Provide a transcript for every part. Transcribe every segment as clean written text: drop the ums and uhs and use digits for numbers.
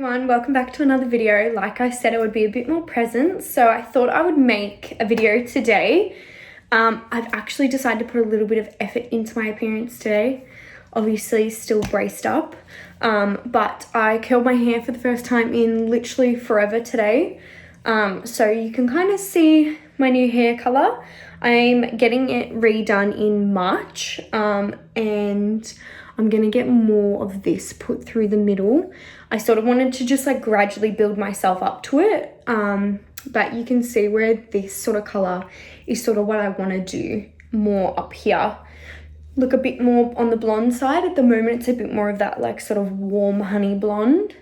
Everyone, welcome back to another video. Like I said, it would be a bit more present, so I thought I would make a video today. I've actually decided to put a little bit of effort into my appearance today. Obviously still braced up, but I curled my hair for the first time in literally forever today. So you can kind of see my new hair color. I'm getting it redone in March, and I'm going to get more of this put through the middle. I sort of wanted to just like gradually build myself up to it. But you can see where this sort of color is sort of what I want to do more up here. Look a bit more on the blonde side. At the moment, it's a bit more of that like sort of warm honey blonde.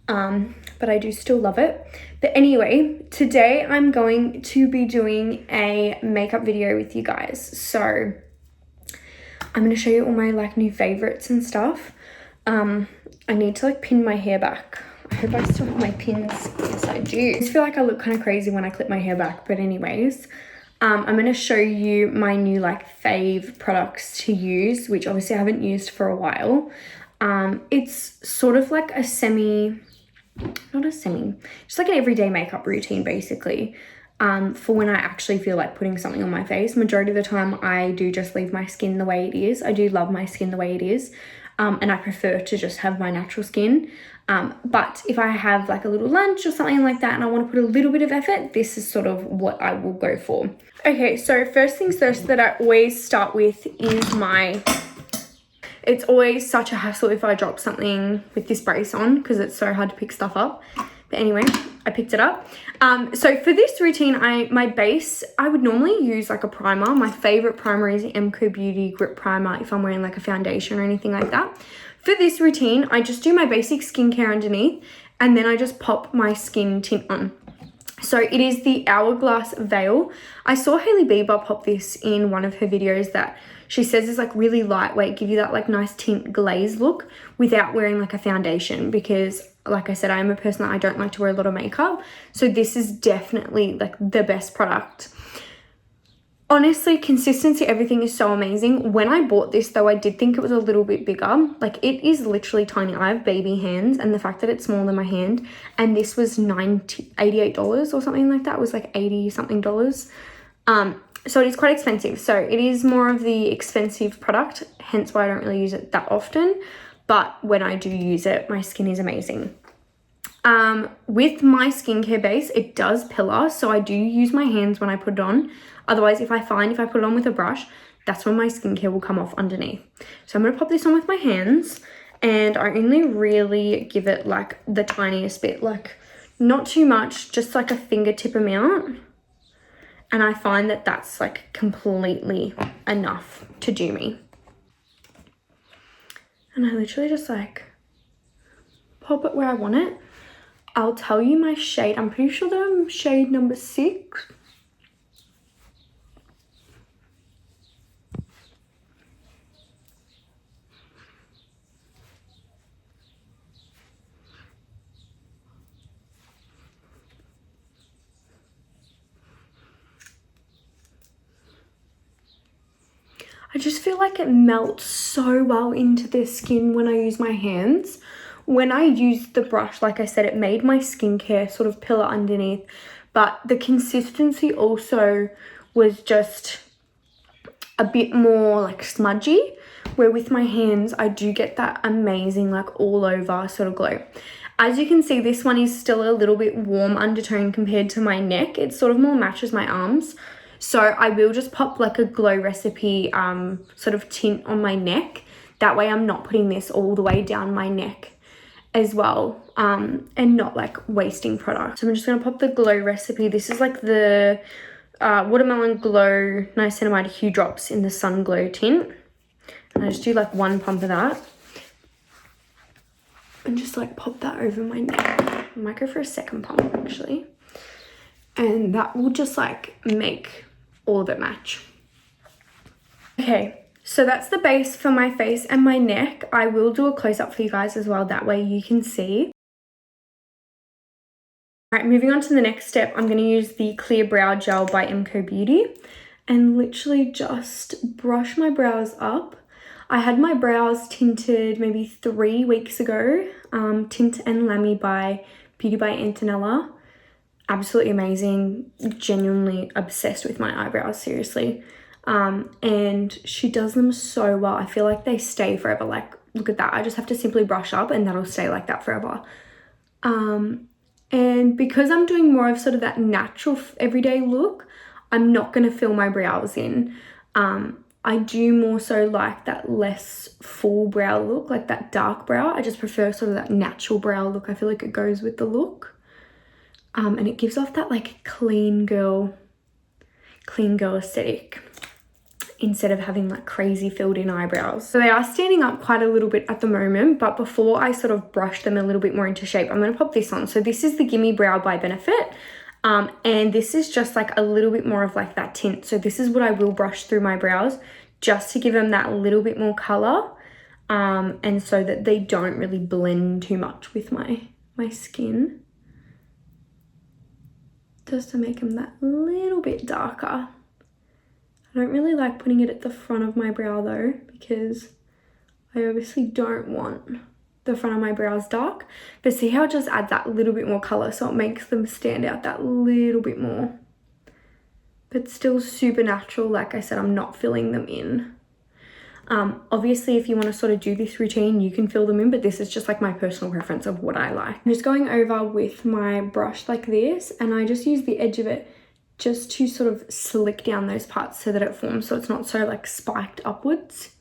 But I do still love it. But anyway, today I'm going to be doing a makeup video with you guys. So I'm going to show you all my like new favorites and stuff. I need to like pin my hair back. I hope I still have my pins. Yes, I do. I just feel like I look kind of crazy when I clip my hair back. But anyways, I'm going to show you my new like fave products to use, which obviously I haven't used for a while. It's sort of like a just like an everyday makeup routine basically. For when I actually feel like putting something on my face. Majority of the time I do just leave my skin the way it is. I do love my skin the way it is. And I prefer to just have my natural skin. But if I have like a little lunch or something like that and I want to put a little bit of effort, this is sort of what I will go for. Okay, so first things first that I always start with is it's always such a hassle if I drop something with this brace on because it's so hard to pick stuff up. But anyway, I picked it up. So for this routine, my base, I would normally use like a primer. My favorite primer is the Mcobeauty Grip Primer if I'm wearing like a foundation or anything like that. For this routine, I just do my basic skincare underneath and then I just pop my skin tint on. So it is the Hourglass Veil. I saw Hailey Bieber pop this in one of her videos that she says is like really lightweight, give you that like nice tint glaze look without wearing like a foundation because like I said, I am a person that I don't like to wear a lot of makeup. So this is definitely like the best product. Honestly, consistency, everything is so amazing. When I bought this though, I did think it was a little bit bigger. Like it is literally tiny. I have baby hands and the fact that it's smaller than my hand and this was $88 or something like that. It was like 80 something dollars. So it is quite expensive. So it is more of the expensive product, hence why I don't really use it that often. But when I do use it, my skin is amazing. With my skincare base, it does pillar. So I do use my hands when I put it on. Otherwise, if I put it on with a brush, that's when my skincare will come off underneath. So I'm going to pop this on with my hands. And I only really give it like the tiniest bit. Like not too much, just like a fingertip amount. And I find that that's like completely enough to do me. And I literally just like pop it where I want it. I'll tell you my shade. I'm pretty sure that I'm shade number 6. I just feel like it melts so well into the skin when I use my hands. When I used the brush, like I said, it made my skincare sort of pillar underneath. But the consistency also was just a bit more like smudgy. Where with my hands, I do get that amazing like all over sort of glow. As you can see, this one is still a little bit warm undertone compared to my neck. It sort of more matches my arms. So I will just pop like a Glow Recipe sort of tint on my neck. That way I'm not putting this all the way down my neck as well, and not like wasting product. So I'm just going to pop the Glow Recipe. This is like the Watermelon Glow Niacinamide Hue Drops in the Sun Glow tint. And I just do like one pump of that. And just like pop that over my neck. I might go for a second pump actually. And that will just like make all of it match. Okay, so that's the base for my face and my neck. I will do a close-up for you guys as well, that way you can see. All right, moving on to the next step, I'm going to use the Clear Brow Gel by Mcobeauty and literally just brush my brows up. I had my brows tinted maybe 3 weeks ago. Tint and Lamy by Beauty by Antonella. Absolutely amazing. Genuinely obsessed with my eyebrows, seriously. And she does them so well. I feel like they stay forever. Like, look at that. I just have to simply brush up and that'll stay like that forever. And because I'm doing more of sort of that natural everyday look, I'm not going to fill my brows in. I do more so like that less full brow look, like that dark brow. I just prefer sort of that natural brow look. I feel like it goes with the look. And it gives off that like clean girl aesthetic instead of having like crazy filled in eyebrows. So they are standing up quite a little bit at the moment, but before I sort of brush them a little bit more into shape, I'm going to pop this on. So this is the Gimme Brow by Benefit. And this is just like a little bit more of like that tint. So this is what I will brush through my brows just to give them that little bit more color. And so that they don't really blend too much with my skin. Just to make them that little bit darker. I don't really like putting it at the front of my brow though, because I obviously don't want the front of my brows dark. But see how it just adds that little bit more color, so it makes them stand out that little bit more. But still super natural. Like I said, I'm not filling them in. Obviously, if you want to sort of do this routine, you can fill them in, but this is just like my personal preference of what I like. I'm just going over with my brush like this, and I just use the edge of it just to sort of slick down those parts so that it forms, so it's not so like spiked upwards.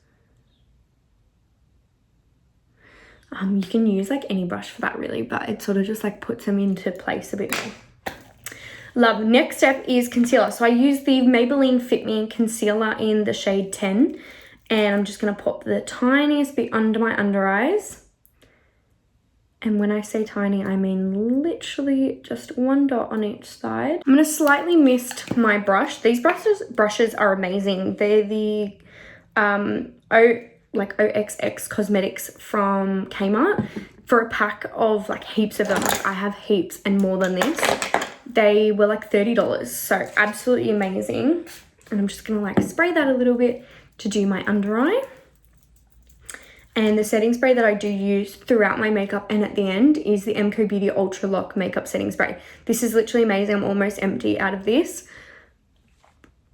You can use like any brush for that really, but it sort of just like puts them into place a bit more. Love. Next step is concealer. So I use the Maybelline Fit Me concealer in the shade 10. And I'm just going to pop the tiniest bit under my under eyes. And when I say tiny, I mean literally just one dot on each side. I'm going to slightly mist my brush. These brushes are amazing. They're the OXX Cosmetics from Kmart. For a pack of like heaps of them. Like I have heaps and more than this. They were like $30. So absolutely amazing. And I'm just going to like spray that a little bit to do my under eye. And the setting spray that I do use throughout my makeup and at the end is the Mcobeauty Ultra Lock Makeup Setting Spray. This is literally amazing. I'm almost empty out of this.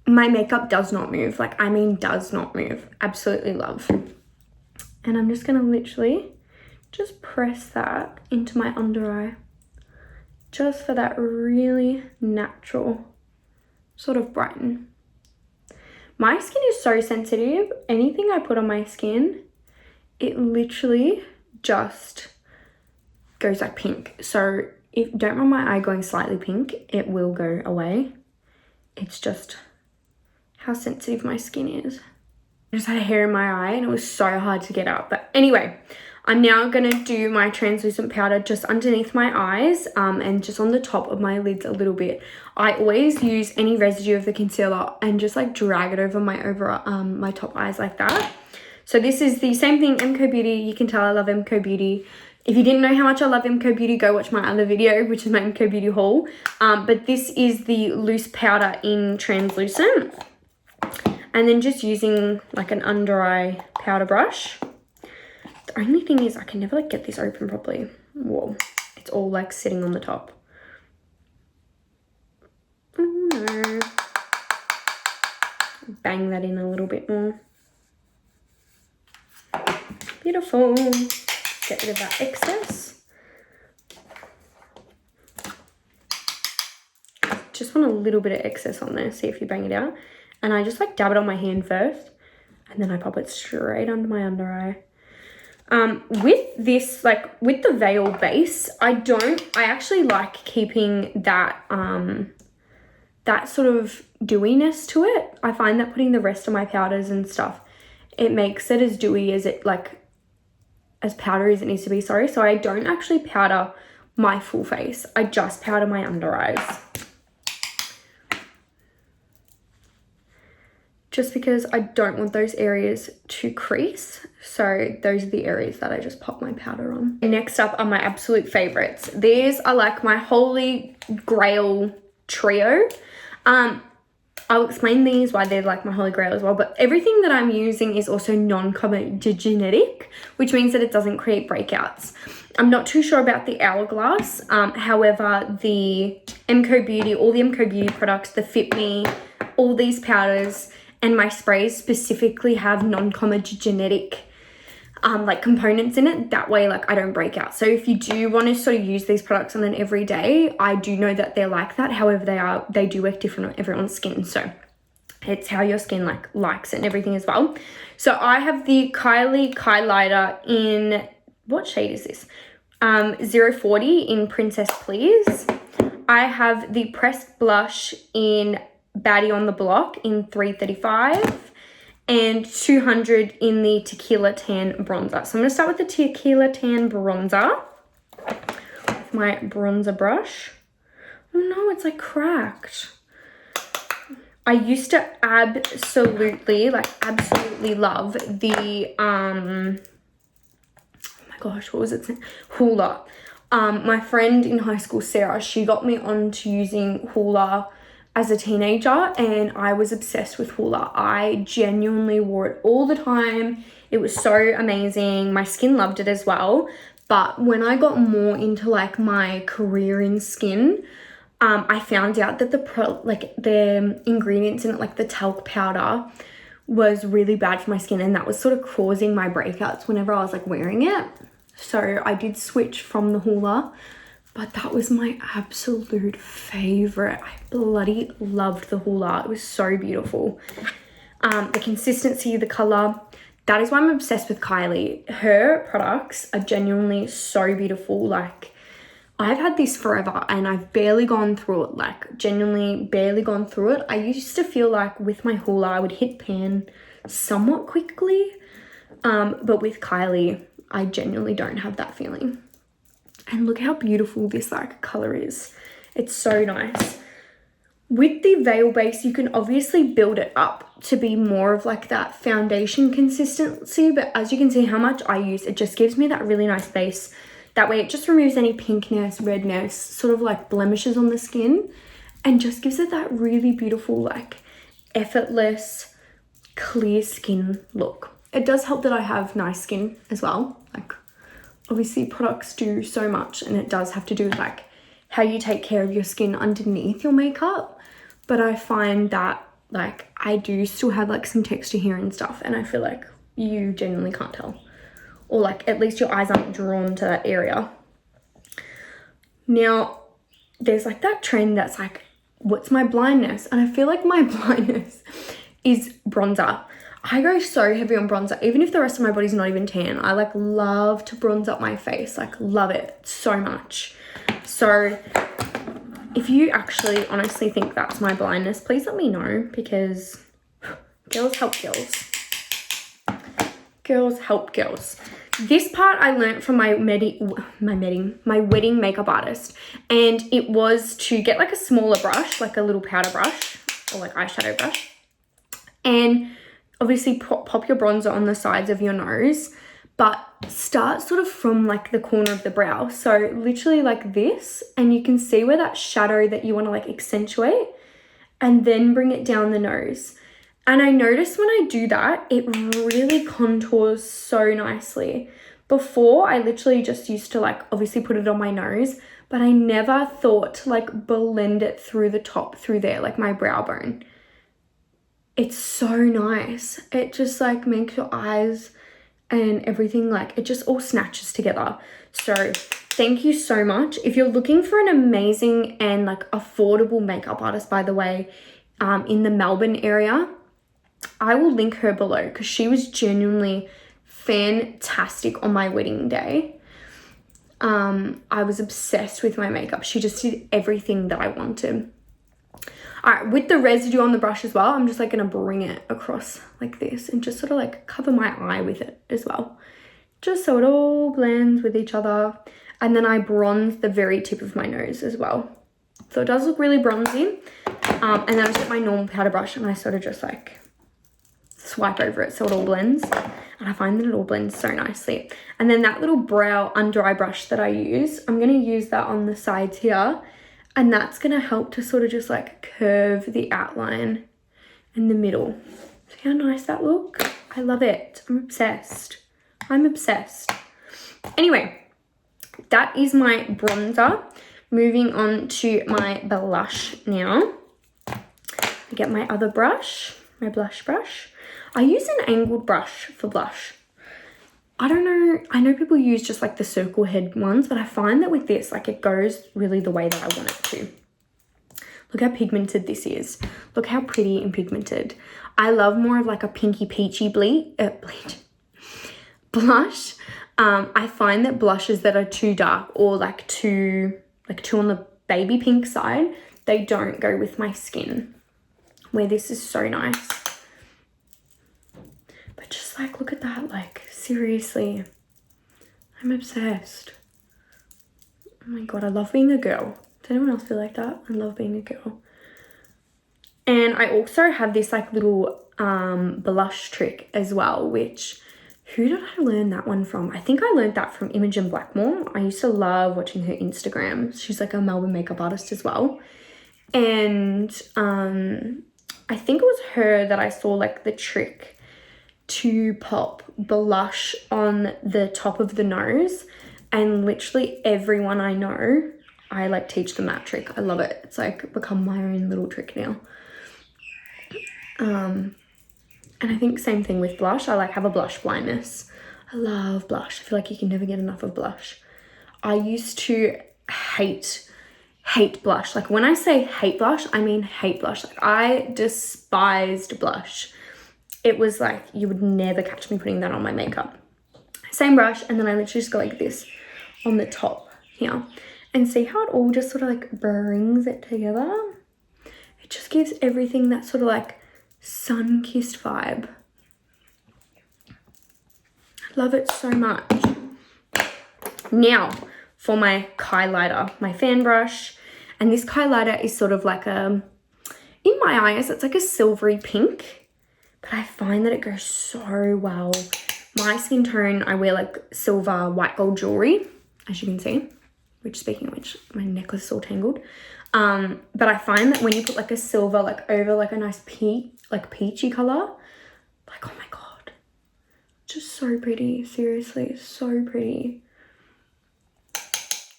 My makeup does not move. Like, I mean, does not move. Absolutely love. And I'm just going to literally just press that into my under eye. Just for that really natural sort of brighten. My skin is so sensitive. Anything I put on my skin, it literally just goes like pink. So if don't mind my eye going slightly pink, it will go away. It's just how sensitive my skin is. I just had a hair in my eye and it was so hard to get out. But anyway, I'm now going to do my translucent powder just underneath my eyes and just on the top of my lids a little bit. I always use any residue of the concealer and just like drag it over my top eyes like that. So this is the same thing, Mcobeauty. You can tell I love Mcobeauty. If you didn't know how much I love Mcobeauty, go watch my other video, which is my Mcobeauty haul. But this is the loose powder in translucent. And then just using like an under eye powder brush. The only thing is I can never like get this open properly. Whoa, it's all like sitting on the top. Oh no. Bang that in a little bit more. Beautiful. Get rid of that excess. Just want a little bit of excess on there, see if you bang it out. And I just like dab it on my hand first and then I pop it straight under my under eye. With this, like with the veil base, I actually like keeping that that sort of dewiness to it. I find that putting the rest of my powders and stuff, it makes it as dewy as it like as powdery as it needs to be, sorry. So I don't actually powder my full face. I just powder my under eyes. Just because I don't want those areas to crease. So those are the areas that I just pop my powder on. Next up are my absolute favorites. These are like my holy grail trio. I I'll explain these, why they're like my holy grail as well, but everything that I'm using is also non-comedogenic, which means that it doesn't create breakouts. I'm not too sure about the Hourglass. However, the Mcobeauty, all the Mcobeauty products, the Fit Me, all these powders and my sprays specifically have non-comedogenic like components in it. That way, like, I don't break out. So if you do want to sort of use these products on an everyday, I do know that they're like that. However, they do work different on everyone's skin. So it's how your skin like likes it and everything as well. So I have the Kylie highlighter in, what shade is this? 040 in Princess Please. I have the pressed blush in Baddie on the Block in 335. And 200 in the Tequila Tan bronzer. So I'm going to start with the Tequila Tan bronzer with my bronzer brush. Oh no, it's like cracked. I used to absolutely love the, oh my gosh, what was it? Hoola. My friend in high school, Sarah, she got me onto using Hoola as a teenager, and I was obsessed with Hoola. I genuinely wore it all the time. It was so amazing. My skin loved it as well. But when I got more into like my career in skin, I found out that the ingredients in it, like the talc powder, was really bad for my skin, and that was sort of causing my breakouts whenever I was like wearing it. So I did switch from the Hoola. But that was my absolute favorite. I bloody loved the Hoola. It was so beautiful. The consistency, the color. That is why I'm obsessed with Kylie. Her products are genuinely so beautiful. Like, I've had this forever and I've barely gone through it. Like, genuinely barely gone through it. I used to feel like with my Hoola, I would hit pan somewhat quickly. But with Kylie, I genuinely don't have that feeling. And look how beautiful this like color is. It's so nice. With the veil base, you can obviously build it up to be more of like that foundation consistency. But as you can see how much I use, it just gives me that really nice base. That way it just removes any pinkness, redness, sort of like blemishes on the skin. And just gives it that really beautiful, like effortless, clear skin look. It does help that I have nice skin as well. Like, obviously products do so much, and it does have to do with like how you take care of your skin underneath your makeup. But I find that like I do still have like some texture here and stuff, and I feel like you genuinely can't tell, or like at least your eyes aren't drawn to that area. Now there's like that trend that's like, what's my blindness? And I feel like my blindness is bronzer. I go so heavy on bronzer, even if the rest of my body's not even tan. I like love to bronze up my face, like love it so much. So if you actually honestly think that's my blindness, please let me know, because girls help girls. Girls help girls. This part I learned from my wedding makeup artist, and it was to get like a smaller brush, like a little powder brush or like eyeshadow brush, and obviously pop your bronzer on the sides of your nose, but start sort of from like the corner of the brow. So literally like this, and you can see where that shadow that you want to like accentuate, and then bring it down the nose. And I noticed when I do that, it really contours so nicely. Before, I literally just used to like obviously put it on my nose, but I never thought to like blend it through the top, through there, like my brow bone. It's so nice. It just like makes your eyes and everything, like it just all snatches together. So thank you so much. If you're looking for an amazing and like affordable makeup artist, by the way, in the Melbourne area, I will link her below, because she was genuinely fantastic on my wedding day. I was obsessed with my makeup. She just did everything that I wanted. All right, with the residue on the brush as well, I'm just like gonna bring it across like this and just sort of like cover my eye with it as well, just so it all blends with each other. And then I bronze the very tip of my nose as well, so it does look really bronzy. And then I just get my normal powder brush and I sort of just like swipe over it so it all blends, and I find that it all blends so nicely. And then that little brow under eye brush that I use, I'm gonna use that on the sides here. And that's going to help to sort of just like curve the outline in the middle. See how nice that look? I love it. I'm obsessed. I'm obsessed. Anyway, that is my bronzer. Moving on to my blush now. I get my other brush, my blush brush. I use an angled brush for blush. I don't know, I know people use just like the circle head ones, but I find that with this, like it goes really the way that I want it to. Look how pigmented this is. Look how pretty and pigmented. I love more of like a pinky peachy blush. I find that blushes that are too dark or like too on the baby pink side, they don't go with my skin. Where this is so nice. But just like, look at that, like seriously, I'm obsessed. Oh my God, I love being a girl. Does anyone else feel like that? I love being a girl. And I also have this like little blush trick as well, which, who did I learn that one from? I think I learned that from Imogen Blackmore. I used to love watching her Instagram. She's like a Melbourne makeup artist as well. And I think it was her that I saw like the trick to pop blush on the top of the nose, and literally everyone I know, I like teach them that trick. I love it. It's like become my own little trick now. And I think same thing with blush. I like have a blush blindness. I love blush. I feel like you can never get enough of blush. I used to hate blush. Like when I say hate blush, I mean hate blush. Like I despised blush. It was like you would never catch me putting that on my makeup. Same brush, and then I literally just go like this on the top here. And see how it all just sort of like brings it together? It just gives everything that sort of like sun-kissed vibe. I love it so much. Now for my highlighter, my fan brush. And this highlighter is sort of like in my eyes, it's like a silvery pink. But I find that it goes so well. My skin tone, I wear like silver white gold jewelry, as you can see. Which, speaking of which, my necklace is all tangled. But I find that when you put like a silver like over like a nice peachy color, like, oh my God, just so pretty. Seriously, so pretty.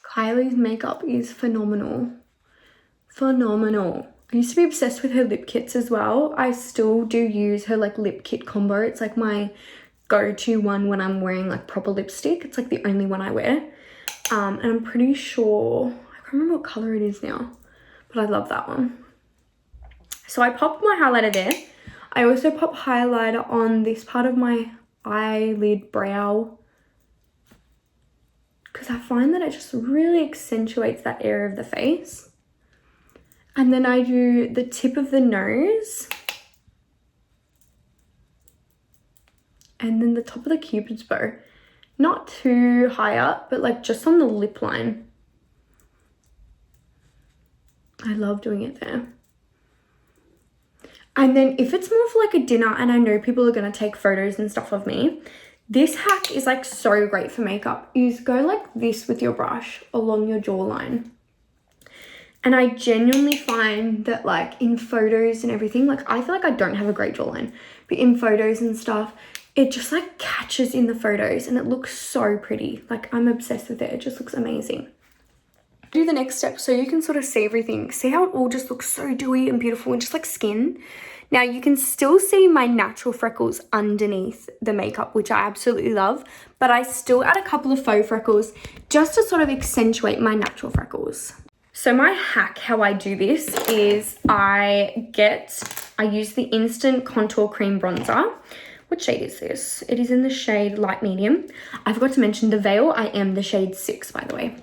Kylie's makeup is phenomenal. Phenomenal. I used to be obsessed with her lip kits as well. I still do use her like lip kit combo. It's like my go-to one when I'm wearing like proper lipstick. It's like the only one I wear. And I'm pretty sure, I can't remember what color it is now, but I love that one. So I popped my highlighter there. I also pop highlighter on this part of my eyelid brow, because I find that it just really accentuates that area of the face. And then I do the tip of the nose. And then the top of the Cupid's bow. Not too high up, but like just on the lip line. I love doing it there. And then if it's more for like a dinner and I know people are going to take photos and stuff of me, this hack is like so great for makeup, is go like this with your brush along your jawline. And I genuinely find that like in photos and everything, like I feel like I don't have a great jawline, but in photos and stuff, it just like catches in the photos and it looks so pretty. Like I'm obsessed with it. It just looks amazing. Do the next step so you can sort of see everything. See how it all just looks so dewy and beautiful and just like skin. Now you can still see my natural freckles underneath the makeup, which I absolutely love, but I still add a couple of faux freckles just to sort of accentuate my natural freckles. So my hack, how I do this is I use the Instant Contour Cream Bronzer. What shade is this? It is in the shade Light Medium. I forgot to mention the Veil. I am the shade 6, by the way,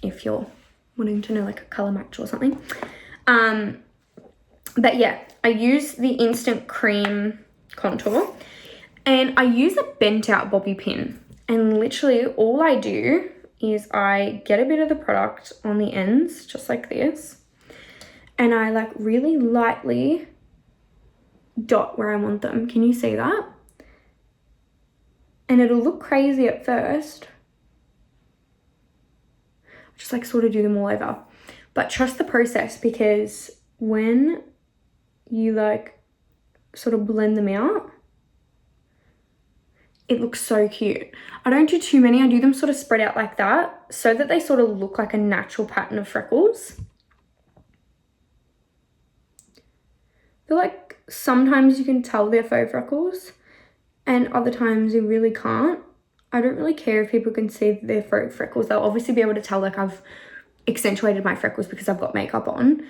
if you're wanting to know like a color match or something. But yeah, I use the Instant Cream Contour and I use a bent out bobby pin. And literally all I do is I get a bit of the product on the ends, just like this. And I like really lightly dot where I want them. Can you see that? And it'll look crazy at first. Just like sort of do them all over. But trust the process, because when you like sort of blend them out. It looks so cute. I don't do too many. I do them sort of spread out like that so that they sort of look like a natural pattern of freckles. I feel like sometimes you can tell they're faux freckles and other times you really can't. I don't really care if people can see that they're faux freckles. They'll obviously be able to tell like I've accentuated my freckles because I've got makeup on.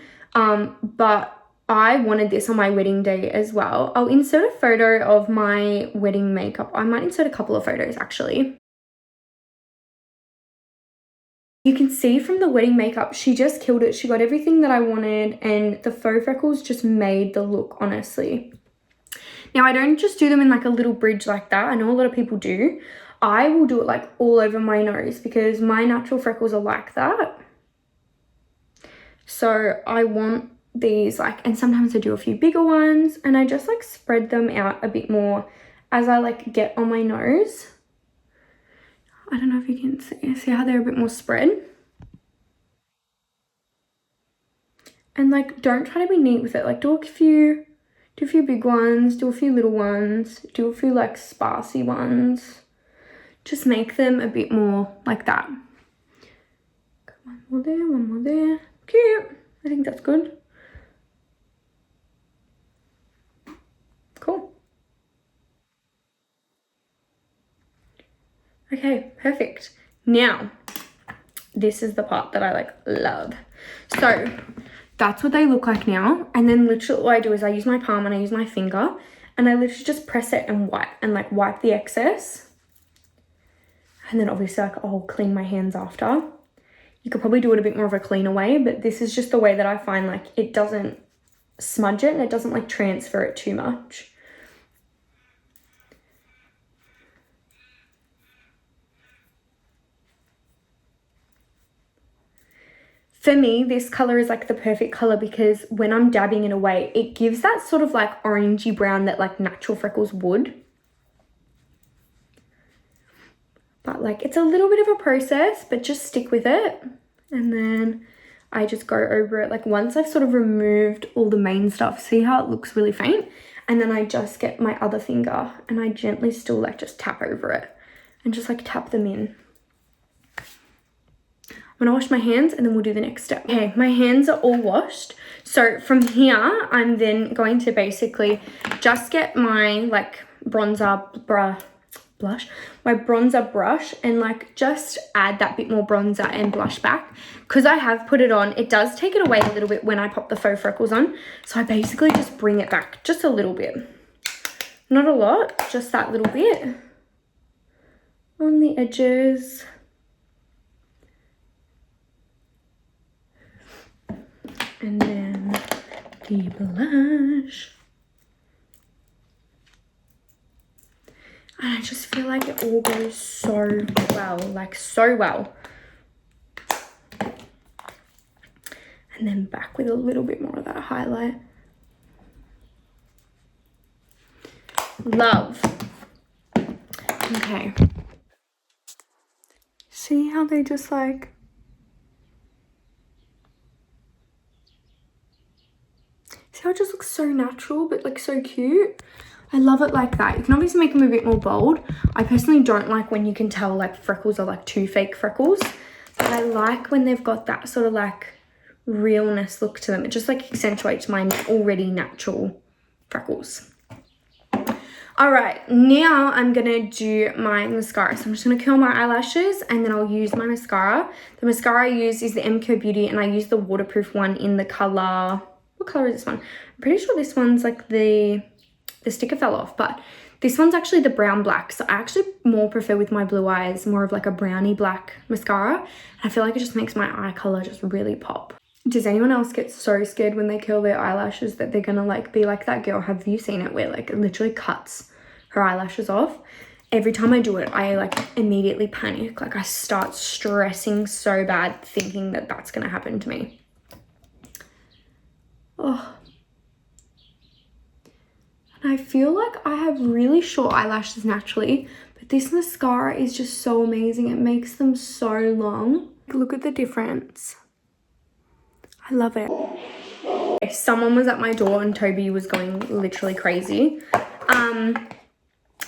But I wanted this on my wedding day as well. I'll insert a photo of my wedding makeup. I might insert a couple of photos actually. You can see from the wedding makeup, she just killed it. She got everything that I wanted and the faux freckles just made the look, honestly. Now, I don't just do them in like a little bridge like that. I know a lot of people do. I will do it like all over my nose because my natural freckles are like that. So I want these like, and sometimes I do a few bigger ones and I just like spread them out a bit more as I like get on my nose. I don't know if you can see how they're a bit more spread. And like, don't try to be neat with it. Like do a few big ones, do a few little ones, do a few like sparsy ones. Just make them a bit more like that. One more there, one more there. Cute. I think that's good. Cool. Okay, perfect. Now, this is the part that I like love. So that's what they look like now. And then literally what I do is I use my palm and I use my finger and I literally just press it and wipe the excess. And then obviously like I'll clean my hands after. You could probably do it a bit more of a cleaner way, but this is just the way that I find like it doesn't smudge it and it doesn't like transfer it too much. For me, this color is like the perfect color because when I'm dabbing it away, it gives that sort of like orangey brown that like natural freckles would. But like it's a little bit of a process, but just stick with it. And then I just go over it. Like once I've sort of removed all the main stuff, see how it looks really faint? And then I just get my other finger and I gently still like just tap over it and just like tap them in. I'm gonna wash my hands and then we'll do the next step. Okay, my hands are all washed. So from here, I'm then going to basically just get my like bronzer my bronzer brush and like just add that bit more bronzer and blush back. Because I have put it on, it does take it away a little bit when I pop the faux freckles on. So I basically just bring it back just a little bit. Not a lot, just that little bit on the edges. And then the blush. And I just feel like it all goes so well, like so well. And then back with a little bit more of that highlight. Love. Okay. See how they just like... See how it just looks so natural, but like so cute? I love it like that. You can obviously make them a bit more bold. I personally don't like when you can tell like freckles are like too fake freckles. But I like when they've got that sort of like realness look to them. It just like accentuates my already natural freckles. All right, now I'm gonna do my mascara. So I'm just gonna curl my eyelashes and then I'll use my mascara. The mascara I use is the Mcobeauty and I use the waterproof one in the color, what color is this one? I'm pretty sure this one's like the sticker fell off, but this one's actually the brown black. So I actually more prefer with my blue eyes, more of like a brownie black mascara. I feel like it just makes my eye color just really pop. Does anyone else get so scared when they curl their eyelashes that they're gonna like be like that girl? Have you seen it where like it literally cuts her eyelashes off? Every time I do it, I like immediately panic. Like I start stressing so bad thinking that that's gonna happen to me. Oh. And I feel like I have really short eyelashes naturally, but this mascara is just so amazing. It makes them so long. Look at the difference. I love it. Someone was at my door and Toby was going literally crazy.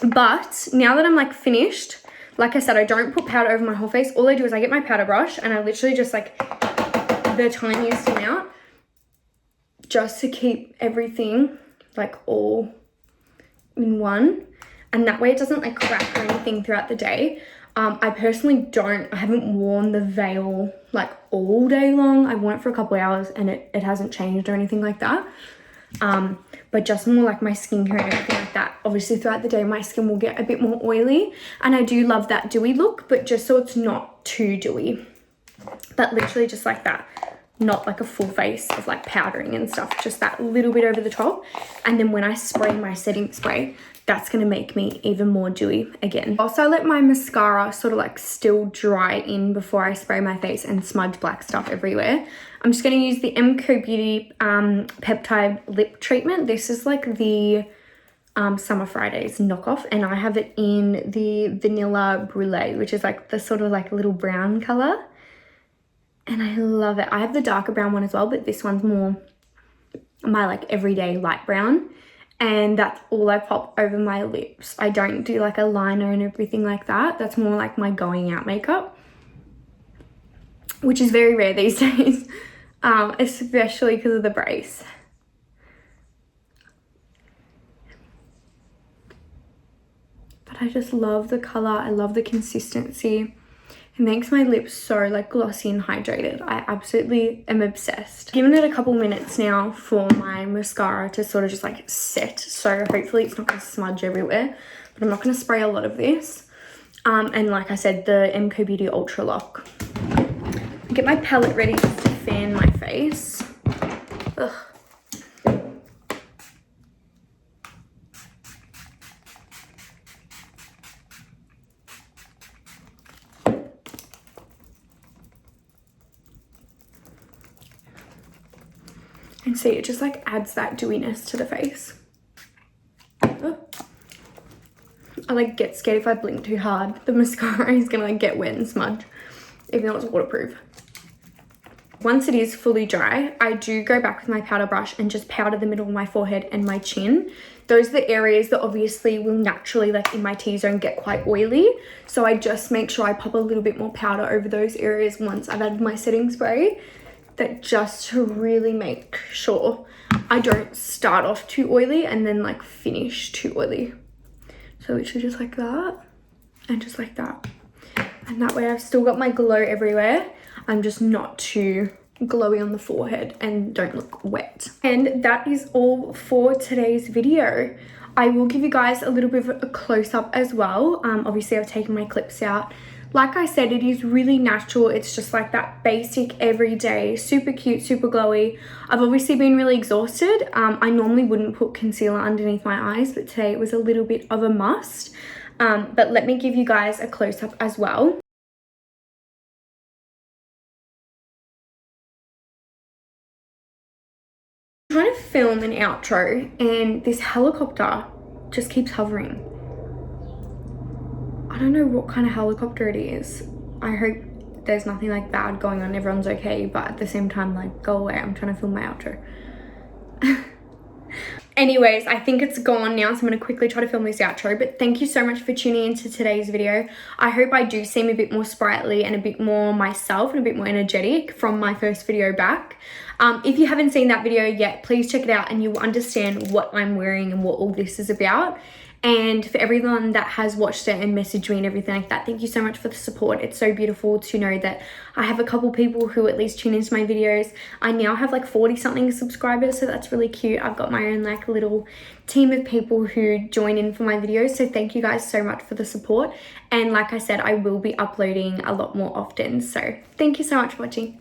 But now that I'm like finished, like I said, I don't put powder over my whole face. All I do is I get my powder brush and I literally just like the tiniest amount just to keep everything like all in one. And that way it doesn't like crack or anything throughout the day. I personally I haven't worn the veil like all day long. I've worn it for a couple hours and it hasn't changed or anything like that. But just more like my skincare and everything like that. Obviously throughout the day my skin will get a bit more oily and I do love that dewy look, but just so it's not too dewy. But literally just like that. Not like a full face of like powdering and stuff, just that little bit over the top. And then when I spray my setting spray, that's going to make me even more dewy again. Also, I let my mascara sort of like still dry in before I spray my face and smudge black stuff everywhere. I'm just going to use the Mcobeauty Peptide lip treatment. This is like the Summer Fridays knockoff, and I have it in the vanilla Brûlée, which is like the sort of like little brown color. And I love it. I have the darker brown one as well, but this one's more my like everyday light brown. And that's all I pop over my lips. I don't do like a liner and everything like that. That's more like my going out makeup, which is very rare these days, especially because of the brace. But I just love the color. I love the consistency. It makes my lips so like glossy and hydrated. I absolutely am obsessed. Given it a couple minutes now for my mascara to sort of just like set. So hopefully it's not going to smudge everywhere. But I'm not going to spray a lot of this. And like I said, the Mcobeauty Ultra Lock. Get my palette ready just to fan my face. Ugh. And see, it just like adds that dewiness to the face. Oh. I like get scared if I blink too hard. The mascara is gonna like get wet and smudge, even though it's waterproof. Once it is fully dry, I do go back with my powder brush and just powder the middle of my forehead and my chin. Those are the areas that obviously will naturally, like in my T-zone, get quite oily. So I just make sure I pop a little bit more powder over those areas once I've added my setting spray. That just to really make sure I don't start off too oily and then like finish too oily. So literally just like that and just like that. And that way I've still got my glow everywhere. I'm just not too glowy on the forehead and don't look wet. And that is all for today's video. I will give you guys a little bit of a close-up as well. Obviously I've taken my clips out. Like I said, it is really natural. It's just like that basic everyday, super cute, super glowy. I've obviously been really exhausted. I normally wouldn't put concealer underneath my eyes, but today it was a little bit of a must. But let me give you guys a close-up as well. I'm trying to film an outro and this helicopter just keeps hovering. I don't know what kind of helicopter it is. I hope there's nothing like bad going on, everyone's okay, but at the same time, like, go away, I'm trying to film my outro. Anyways, I think it's gone now, so I'm going to quickly try to film this outro, but thank you so much for tuning into today's video. I hope I do seem a bit more sprightly and a bit more myself and a bit more energetic from my first video back. If you haven't seen that video yet, please check it out and you'll understand what I'm wearing and what all this is about. And for everyone that has watched it and messaged me and everything like that, thank you so much for the support. It's so beautiful to know that I have a couple people who at least tune into my videos. I now have like 40 something subscribers, so that's really cute. I've got my own like little team of people who join in for my videos. So thank you guys so much for the support. And like I said, I will be uploading a lot more often. So thank you so much for watching.